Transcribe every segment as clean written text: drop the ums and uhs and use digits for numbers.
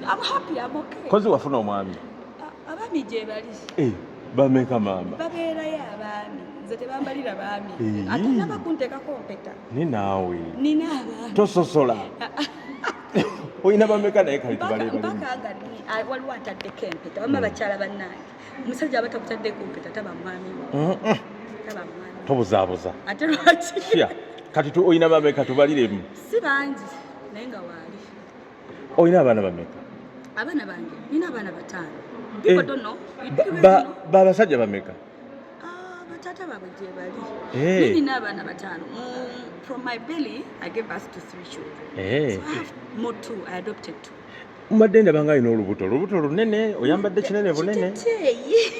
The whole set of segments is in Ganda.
I'm happy, I'm okay. Kozi wafuna omwami. Abami gye bali. Bameka mama. Babeerayo abaami. Nze tebambalira baami. Ate naba kunteeka kompeta. Ni naawe. Nina abaami. Tososola. Oyina bameka naye kali tubale bali. Mpaka nga waliwo ataddeko empeta. Wamma bakyala bannange. Omusajja abatakutaddeko empeta taba mwami. Taba mwami. Tobuzaabuza. Ate lwaki? Kati oyina bameka tubaliremu. Si bangi naye nga waali. Oyina abaana bameka? Abaana bange nina abaana 5. Babasajja bameka? Batata baabwe gye bali. Nina abaana 5. From my belly, I gave birth to 3 children. So I have more 2. I adopted 2. Mbadde ndaba nga alina olubuto lunene, oyambadde kinene bunene.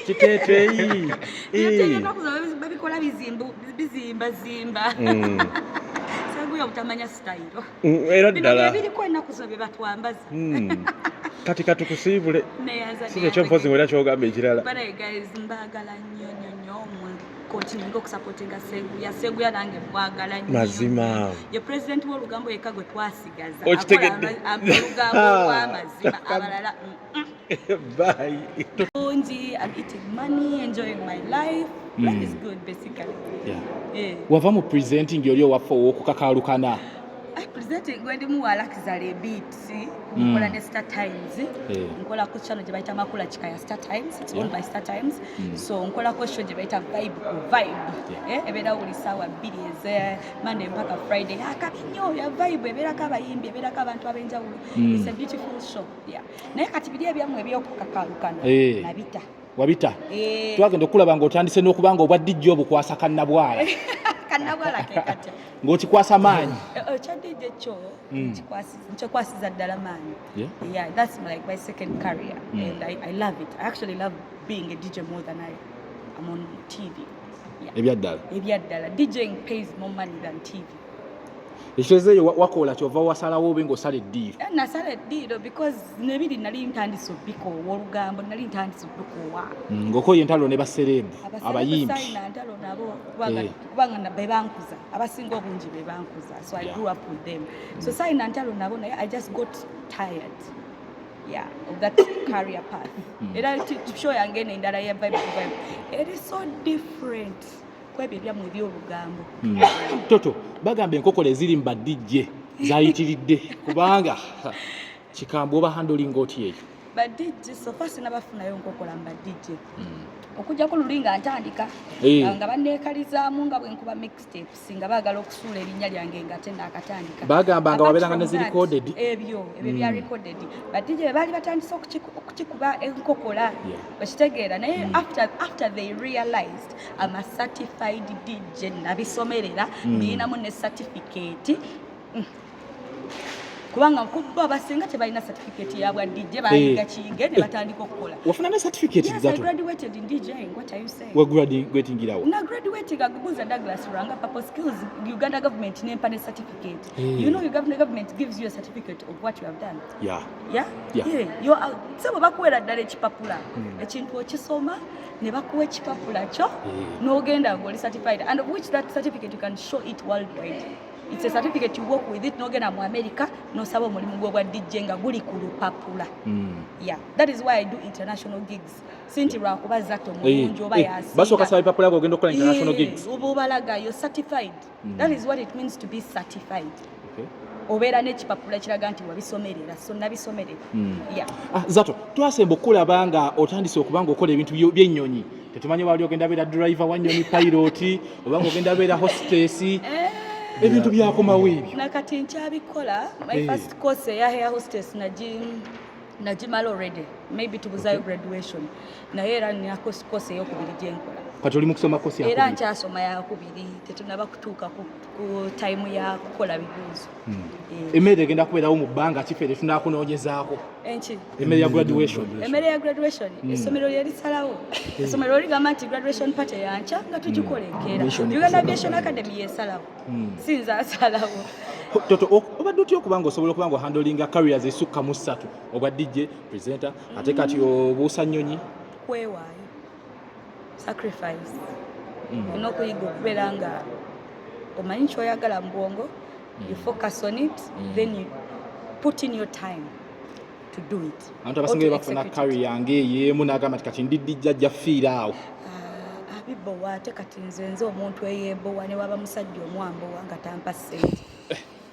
Kiteeteeyi. Ennaku babikola bizimba. Saguya butamanya sitayiro. Era ddala. Biriko ennaku zo bye batwambaza. Kati katukusiibule. Si ekyo mpozi ng'era ky'ogamba ekirala. But guys, mbagala nnyo continue okusupportinga Seguya nange mwagala nnyo. Mazima. Ye president w'olugambo yekka gwe twasigaza. Okitegedde. Olugambo lw'amazima abalala. Bye. I'm eating money, enjoying my life. Life is good basically. Yeah. Wava mu presenting oli owaffe ow'okukakaalukana. Presenting gwendi muwala kizale beats. Nkola ne Star Times. Nkola ku channel gye bayita Makula Chikaya Star Times. It's owned by Star Times. So nkola ko show gye bayita Vibe. Ebeera buli ssaawa 2 eze Monday mpaka Friday. Akabinyo ya Vibe ebeera kabayimbi ebeera kabantu abenjawulo. It's a beautiful show. Yeah. Naye kati biri ebyamu ebyokukakaalukana. Nabita. Wabita. Twagenda okulaba ng'otandise n'okubanga obwaddijjo obukwasa kannabwala. Kannabwala ke kati. Ng'okikwasa maanyi. Kyadde kyo nkikwasiza ddala maanyi. Yeah, that's like my second career. And I love it. I actually love being a DJ more than I'm on TV. Ebyaddala. DJing pays more money than TV. Ekyozeeyo wakola kyova wasalawo obe ng'osala eddiiro. Nasala eddiiro because nebiri nali ntandise obbikoowa olugambo nali ntandise obbikoowa. Ng'okoye entalo ne baserebu abayimbi. Sayina ntalo nabo kubanga be bankuza abasinga obungi be bankuza. So I grew up with them. So sayina ntalo nabo naye I just got tired. Yeah, of that career path. Era show yange endala ya Vibe. It is so different. Kwebyo byamu eby'olugambo. Toto bagamba enkokole eziri mbadijje zayitiridde kubanga kikambo oba handling oti eyo. Badijje so fast nabafunayo nkokola mbadijje. Okujjako lulinga ntandika nga banneekalizaamu nga bwe nkuba mixtapes nga baagala okusuula erinnya lyange nga tenda akatandika. Bagamba nga wabeeranga ne zirecorded. Ebyo bya recorded. Badijje baali batandise okukikuba enkokola. Bakitegeera naye after they realized I'm a certified DJ nabisomerera ninamu ne certificate. Kubanga kubba abasinga tebalina certificate ya bwa DJ bayiga kinge ne batandika okukola. Wafuna ne certificate yes, zato? I graduated in DJing. What are you saying? We graduating irawo. Na graduating agubuza Douglas Ranga Papa Skills Uganda government nempa ne certificate. You know Uganda government gives you a certificate of what you have done. Yeah. You are sabo bakuwera ddala ekipapula. Ekintu okisoma ne bakuwa ekipapula kyo n'ogenda ng'oli certified and of which that certificate you can show it worldwide. It's a certificate you work with it n'ogenda mu America n'osaba omulimu gwo gwa DJ nga guli ku lupapula. Yeah, that is why I do international gigs. Sinti lwakuba zato mulungi oba yasinga. Basooka saba ipapula gwo ogenda okukola international gigs. Oba obalaga you're certified. That is what it means to be certified. Obeera n'ekipapula kiraga nti wabisomerera so nabisomerera. Zato twasemba okulaba nga otandise okubanga okola ebintu by'ennyonyi. Tetumanyi wali ogenda beera driver wa nnyonyi pilot oba ng'ogenda beera hostess. Ebintu byakomawo ebyo. Nakati nkyabikola my first course ya hair hostess najimala already maybe tubuzayo graduation naye era nina course ey'okubiri gye nkola. Kati oli mu kusoma course yakubiri? Era nkyasoma yakubiri tetunaba kutuuka ku time ya kukola bibuuzo. Emmere egenda kubeerawo mu bbanga kifeere tunaakunoonyezaako. Enki? Emmere ya graduation. Emmere ya graduation essomero lye lisalawo. Essomero ligamba nti graduation party yankya nga tugikola enkeera. Uganda Aviation Academy yesalawo. Sinza asalawo. Toto obadde otya okubanga osobola okubanga handlinga careers esukka mu 3 obwa DJ presenter ate kati obuusa nnyonyi? Kwewaayo. Sacrifice. N'okuyiga okubeera nga omanyi kyoyagala mu bwongo, you focus on it, then you put in your time. to do it. Abantu abasinga bafuna career ng'ey'emu n'agamba kati ndidijja ajja fiira awo. Abibbowa ate kati nze omuntu eyeebbowa ne waba musajja omwambowa nga tampa ssente.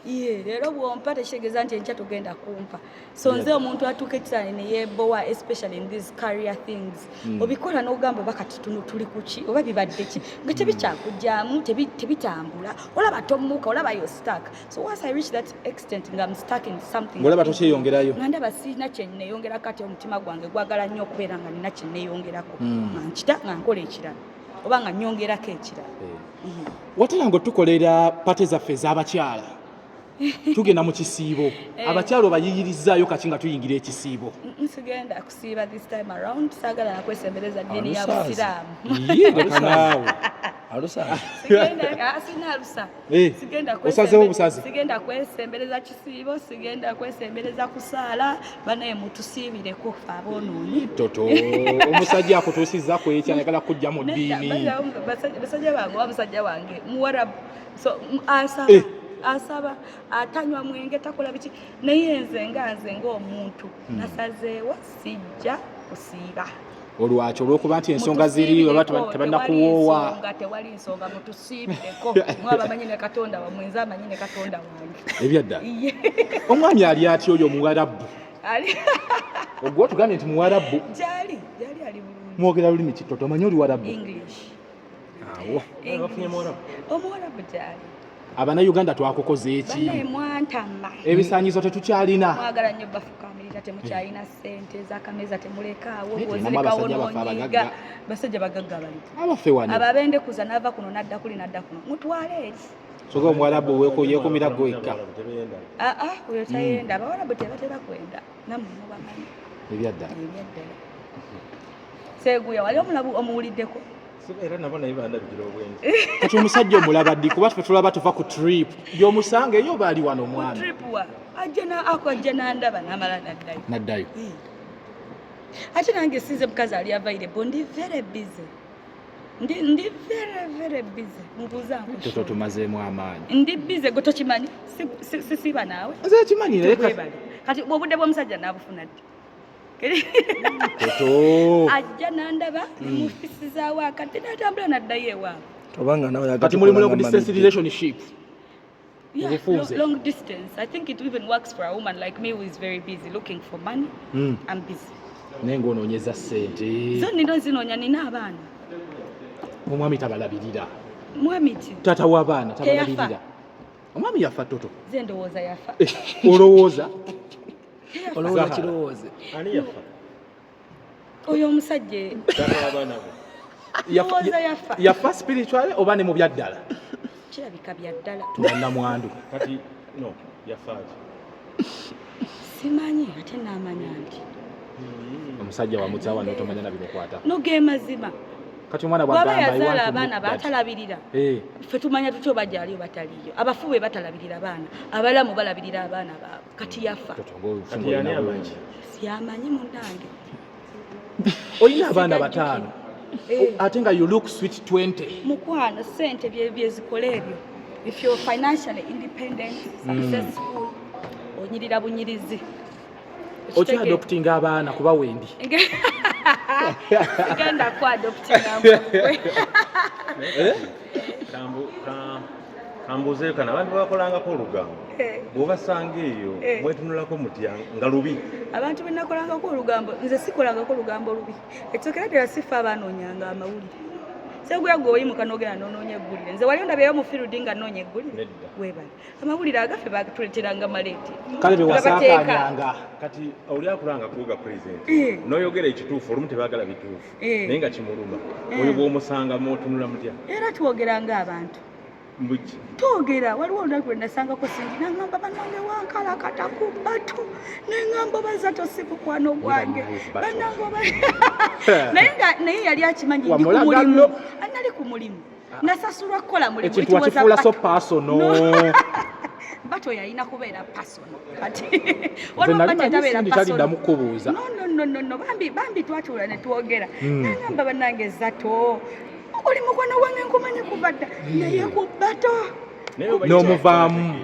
Leero bw'ompa tekitegeeza nti enkya tugenda kumpa. So nze omuntu atuuka ekisaani ne yeebbowa especially in these career things. Obikola n'ogamba oba kati tuno tuli ku ki oba bibadde ki nga tebikyakujjaamu tebitambula olaba tomuuka olaba yo stuck. So once I reach that extent nga I'm stuck in something. Olaba tokyeyongerayo. Nga ndaba sirina kye nneeyongerako ate omutima gwange gwagala nnyo okubeera nga nina kye nneeyongerako. Nga nkita nga nkola ekirala oba nga nnyongerako ekirala. Watera ng'otukolera pate zaffe ez'abakyala. Tugenda mu kisiibo abakyalo bayiyirizaayo kati nga tuyingira ekisiibo. Nsigenda kusiiba this time around saagala nakwesembereza ddiini ya busiraamu. Osazeewo obusaze. Sigenda kwesembereza kisiibo, sigenda kwesembereza kusaala banaye mutusiibireko fe aboonoonyi. Toto omusajja akutuusizzaako ekya ayagala kujja mu ddiini. Basajja bange oba musajja wange muwarabu so asaba atanywa mwenge takola biki naye nze ng'omuntu nasazeewo sijja kusiiba. Olwaki olw'okuba nti ensonga ziri oba tebannakuwoowa. Ensonga tewali nsonga mutusiibireko mwaba amanyi ne Katonda wammwe nze amanyi ne Katonda wange. Ebyadda omwami ali atya oyo Muwarabu? Ogwo tugambye nti Muwarabu. Gyali ali bulungi. Mwogera lulimi ki Toto omanyi oli Warabu? English. Awo. Omuwarabu gyali. Abannayuganda twakukoze eki? Banaye mwantama. Ebisaanyizo tetukyalina. Mwagala nnyo bafukamirira temukyalina ssente z'akameza temulekaawo bw'ozirekawo n'onyiga. Basajja bagagga bali. Abaffe wano. Ababendekuza n'ava kuno n'adda kuli n'adda kuno. Mutwale eri. Soga Omuwarabu yeekumira gwekka. Oyo tayenda. Abawarabu tebatera kwenda. Nammwe mubamanyi. Ebyadda. Seeguya wali omuwuliddeko? Era nabo naye bandabigira obwenzi. Kati omusajja omulaba ddi kuba ffe tulaba tuva ku trip. Gy'omusanga eyo baali wano omwami. Trip wa? Ajja n'andaba n'amala n'addayo. N'addayo. Ate nange sinze mukazi ali available ndi very busy. Ndi very busy. Mbuuza nkushula. Toto tumazeemu amaanyi. Ndi busy gwe tokimanyi? Sisiba naawe? Nze kimanyi naye kati obudde bw'omusajja naabufuna ddi? Toto ajja n'andaba mu ofisi zaawe kati n'atambula n'addayo ewaabwe. Tobanga nawe kati mulimu long distance relationship. Yeah, long distance. I think it even works for a woman like me who is very busy looking for money. I'm busy. Naye ng'onoonyeza ssente. Zo nino zinoonya nina abaana. Omwami tabalabirira. Mwami ki? Taata w'abaana tabalabirira. Omwami yafa Toto. Ze ndowooza yafa. Olowooza? Olowooza kirowooze. Ani yafa? Oyo omusajja. Taata w'abaana bo. Yafa. Yafa spiritual oba ne mu byaddala? Kirabika bya ddala. Tubannamwandu. Kati no yafa ki? Simanyi ate n'amanya nti. Omusajja wamutyawa n'otomanya na bimukwata. No ge mazima. Kati omwana bw'agamba yazaala abaana batalabirira. Ffe tumanya tutyo bajja aliyo bataliyo. Abafu be batalabirira abaana. Abalamu balabirira abaana baabwe. Kati yafa. Kati yani amanyi. Siyamanyi mundange. Olina abaana bataano. Ate nga you look sweet 20. Mukwana ssente byezikola ebyo. If you're financially independent, successful, onyirira bunyirizi. Okya adopting abaana kuba wendi. Sigenda ku adopting amwe. Kambuzeeyo kana abantu bakolangako olugambo. Bw'obasanga eyo mwetunulako mutya nga lubi. Abantu be nakolangako olugambo nze sikolangako olugambo lubi. Ekitokera ddala sifa abanoonyanga amawulire. Seguya gwoyimuka n'ogenda n'onoonya eggulire. Nze wali ondabeeyo mu field nga nnoonya eggulire. Weebale. Amawulire agaffe baatuleeteranga maleeti. Kale be wasaakaanyanga. Kati oli akulanga kuuga president. N'oyogera ekituufu olumu tebaagala bituufu. Naye nga kimuluma. Oyo bw'omusanga mw'otunula mutya. Era twogeranga abantu. Mbuki. Twogera waliwo olunaku lwe nasangako Cindy n'angamba bannange wankalakata ku bbatu n'engamba baza tosibukwano gwange naye yali akimanyi ndi ku mulimu anali ku mulimu nasasulwa kukola mulimu ekintu wakifuula so personal bato yalina kubeera personal kati tabeera kubuuza no bambi twatuula ne twogera n'angamba bannange zato oli mukwano wange nkumanyi kuva dda naye ku bbato n'omuvaamu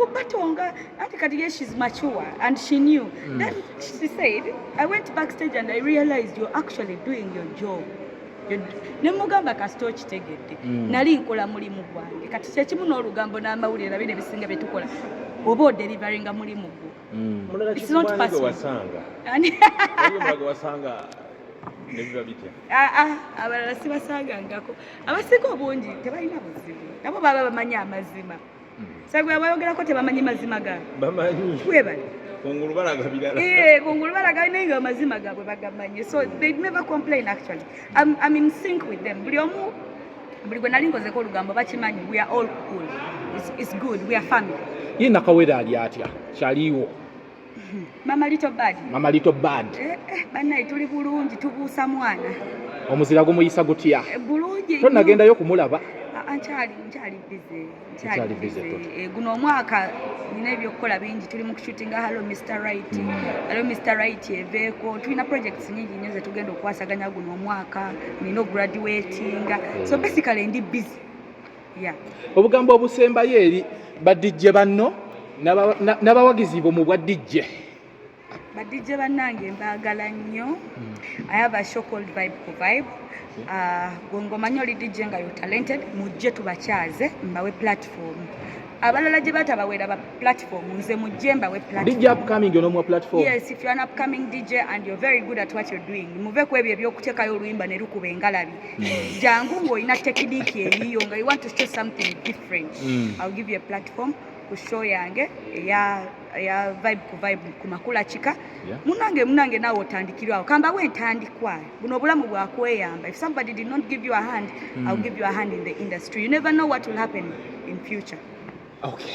kubatonga anti kati she's mature and she knew. Then she said, I went backstage and I realized you're actually doing your job. Nemugamba kasito kitegedde nali nkola mulimu gwange kati kyekimu n'olugambo n'amawulire bino ebisinga bye tukola oba odelivaringa mulimu gwo. It's not personal. Abalala sibasangangako abasinga obungi tebalina buzibu nabo baba bamanyi amazima sagwe abayogerako tebamanyi mazima gaabwe webali kungulu balaga naye amazima gaabwe bagamanyi, so they never complain. Actually I'm in sync with them. Buli gwe nali nkozeko olugambo bakimanyi. We are all cool. It's good. We are family. Ye Nakawere ali atya kyaliwo Mama Little Bad banaye tuli bulungi tubuusa mwana omuzira gumuyisa gutya bulungi tonagendayo kumulaba nkyali busy guno omwaka nina ebyokukola bingi tuli mu kushootinga Hello Mr. Right eveeko tulina projects nyingi nnyo ze tugenda okwasaganya guno omwaka nina graduating, so basically ndi busy. Obugambo obusembayo eri badijje banno n'abawagizi bo mu bwa dijje badijje bannange mbaagala nnyo. I have a show called Vibe ku Vibe. Gongomanyi oli dijje nga you're talented mujje tubakyaze mbawe platform. Abalala gye batabawera ba platform nze mujje mbawe platform. DJ upcoming ono platform. Yes, if you're an upcoming DJ and you're very good at what you're doing, muve ku ebyo ebyokutekayo oluyimba ne lukuba engalabi. Jangu ng'olina tekiniki eyiyo nga you want to show something different. I'll give you a platform ku show yange ya Vibe ku Vibe ku Makula Chika. Munange naawe otandikirwawo kamba wentandikwa buno obulamu bwakweyamba. If somebody did not give you a hand, I'll give you a hand in the industry. You never know what will happen in future. Okay.